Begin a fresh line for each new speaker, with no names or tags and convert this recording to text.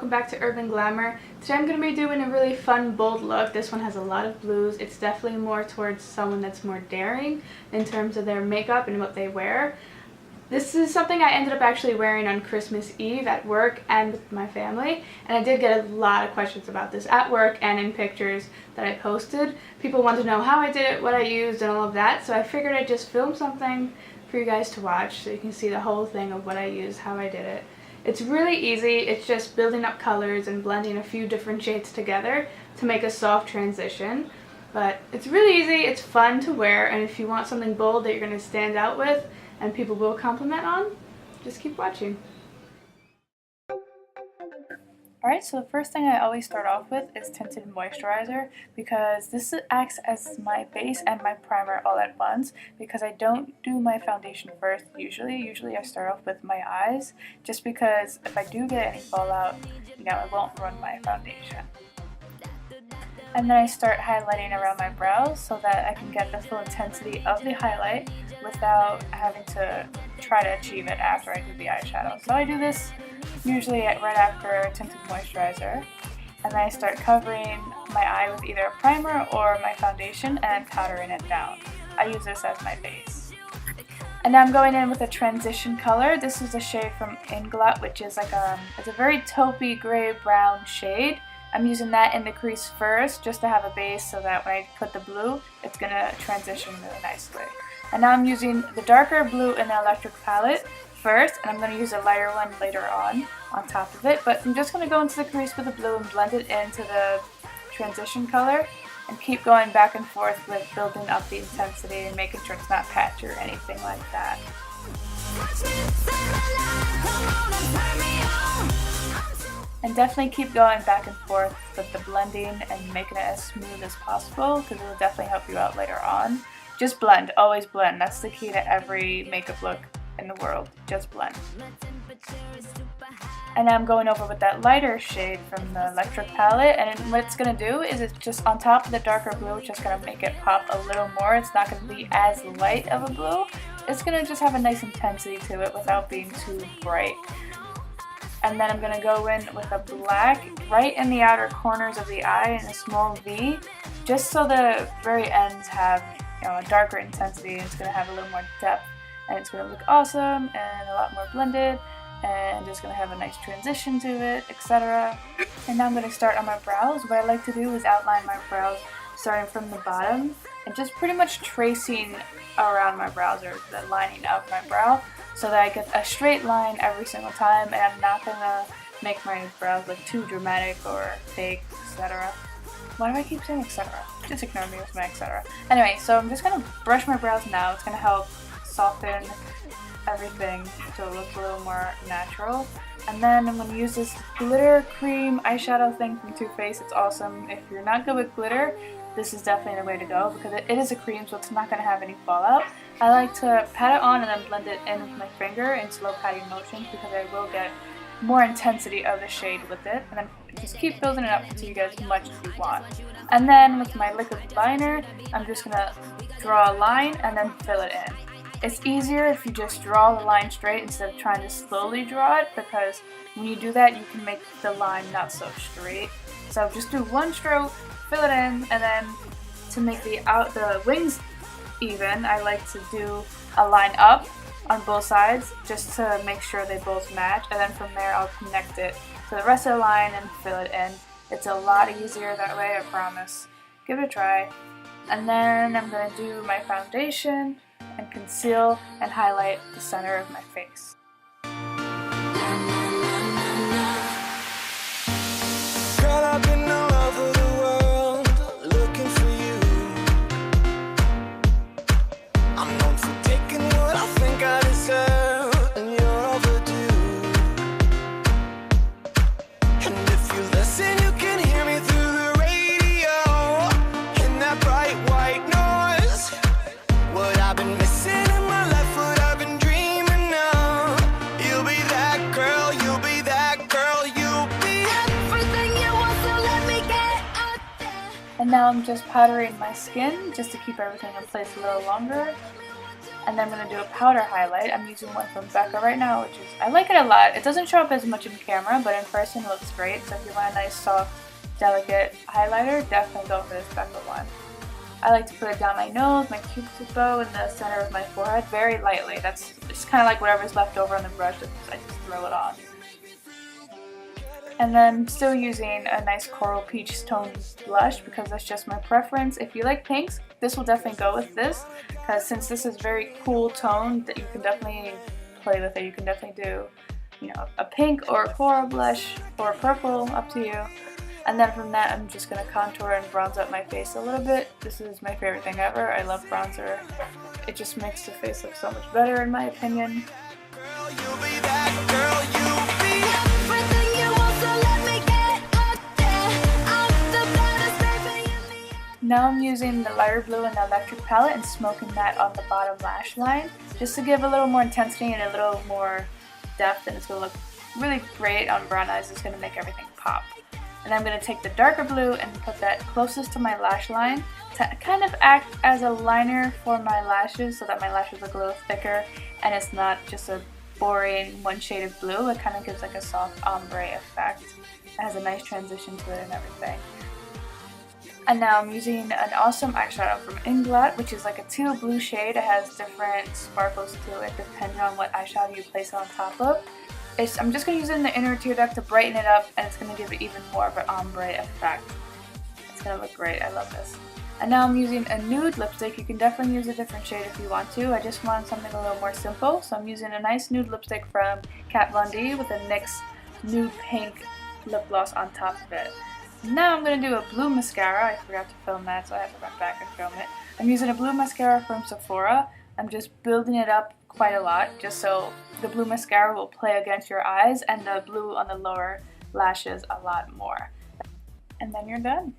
welcome back to Urban Glamour. Today I'm going to be doing a really fun, bold look. This one has a lot of blues. It's definitely more towards someone that's more daring in terms of their makeup and what they wear. This is something I ended up actually wearing on Christmas Eve at work and with my family, and I did get a lot of questions about this at work and in pictures that I posted. People wanted to know how I did it, what I used, and all of that, so I figured I'd just film something for you guys to watch so you can see the whole thing of what I used, how I did it. It's really easy. It's just building up colors and blending a few different shades together to make a soft transition. But it's really easy, it's fun to wear, and if you want something bold that you're going to stand out with and people will compliment on, just keep watching. Alright, so the first thing I always start off with is Tinted Moisturizer, because this acts as my base and my primer all at once, because I don't do my foundation first usually I start off with my eyes, just because if I do get any fallout, it won't run my foundation. And then I start highlighting around my brows so that I can get the full intensity of the highlight without having to try to achieve it after I do the eyeshadow. So I do this usually right after Tinted Moisturizer, and then I start covering my eye with either a primer or my foundation and powdering it down. I use this as my base. And now I'm going in with a transition color. This is a shade from Inglot, which is like it's a very taupey gray brown shade. I'm using that in the crease first just to have a base so that when I put the blue, it's going to transition really nicely. And now I'm using the darker blue in the electric palette first, and I'm going to use a lighter one later on top of it. But I'm just going to go into the crease with the blue and blend it into the transition color and keep going back and forth with building up the intensity and making sure it's not patchy or anything like that. And definitely keep going back and forth with the blending and making it as smooth as possible, because it will definitely help you out later on. Just blend, always blend. That's the key to every makeup look in the world. Just blend. And now I'm going over with that lighter shade from the electric palette, and what it's going to do is it's just on top of the darker blue, it's just going to make it pop a little more. It's not going to be as light of a blue. It's going to just have a nice intensity to it without being too bright. And then I'm going to go in with a black right in the outer corners of the eye in a small V, just so the very ends have a darker intensity, and it's going to have a little more depth, and it's going to look awesome and a lot more blended, and it's going to have a nice transition to it, etc. And now I'm going to start on my brows. What I like to do is outline my brows starting from the bottom and just pretty much tracing around my brows, or the lining of my brow, so that I get a straight line every single time, and I'm not going to make my brows look too dramatic or fake, etc. Why do I keep saying etc? Just ignore me with my etc. Anyway, so I'm just going to brush my brows now. It's going to help soften everything so it looks a little more natural. And then I'm going to use this glitter cream eyeshadow thing from Too Faced. It's awesome. If you're not good with glitter, this is definitely the way to go, because it is a cream, so it's not going to have any fallout. I like to pat it on and then blend it in with my finger in slow patting motions, because I will get more intensity of the shade with it, and then just keep building it up until you get as much as you want. And then with my liquid liner, I'm just going to draw a line and then fill it in. It's easier if you just draw the line straight instead of trying to slowly draw it, because when you do that you can make the line not so straight. So just do one stroke, fill it in, and then to make the wings even, I like to do a line up on both sides just to make sure they both match, and then from there I'll connect it to the rest of the line and fill it in. It's a lot easier that way, I promise. Give it a try. And then I'm going to do my foundation and conceal and highlight the center of my face.
Girl, I've been all over the world looking for you. I'm known for taking what I think I deserve, and you're overdue. And if you listen, you can hear me through the radio in that bright white noise. What I've been missing in my life, what I've been dreaming of. You'll be that girl, you'll be that girl, you'll be everything you want, so let me get out there.
And now I'm just powdering my skin just to keep everything in place a little longer. And then I'm going to do a powder highlight. I'm using one from Becca right now, which is, I like it a lot. It doesn't show up as much in camera, but in person it looks great. So if you want a nice, soft, delicate highlighter, definitely go for this Becca one. I like to put it down my nose, my cupid's bow, in the center of my forehead, very lightly. That's just kind of like whatever's left over on the brush, I just throw it on. And then I'm still using a nice coral peach tone blush because that's just my preference. If you like pinks, this will definitely go with this, because since this is very cool tone, that you can definitely play with it. You can definitely do, you know, a pink or a coral blush or purple, up to you. And then from that, I'm just going to contour and bronze up my face a little bit. This is my favorite thing ever. I love bronzer. It just makes the face look so much better in my opinion.
Girl, you'll be that girl, you'll be everything you want, so let me get up there. I'm the baddest baby in the...
Now I'm using the lighter blue in the electric palette and smoking that on the bottom lash line, just to give a little more intensity and a little more depth, and it's going to look really great on brown eyes. It's going to make everything pop. And I'm going to take the darker blue and put that closest to my lash line to kind of act as a liner for my lashes, so that my lashes look a little thicker and it's not just a boring one shade of blue. It kind of gives like a soft ombre effect. It has a nice transition to it and everything. And now I'm using an awesome eyeshadow from Inglot, which is like a teal blue shade. It has different sparkles to it depending on what eyeshadow you place it on top of. I'm just going to use it in the inner tear duct to brighten it up, and it's going to give it even more of an ombre effect. It's going to look great. I love this. And now I'm using a nude lipstick. You can definitely use a different shade if you want to. I just want something a little more simple, so I'm using a nice nude lipstick from Kat Von D with a NYX nude pink lip gloss on top of it. Now I'm going to do a blue mascara. I forgot to film that, so I have to run back and film it. I'm using a blue mascara from Sephora. I'm just building it up quite a lot, just so the blue mascara will play against your eyes and the blue on the lower lashes a lot more. And then you're done.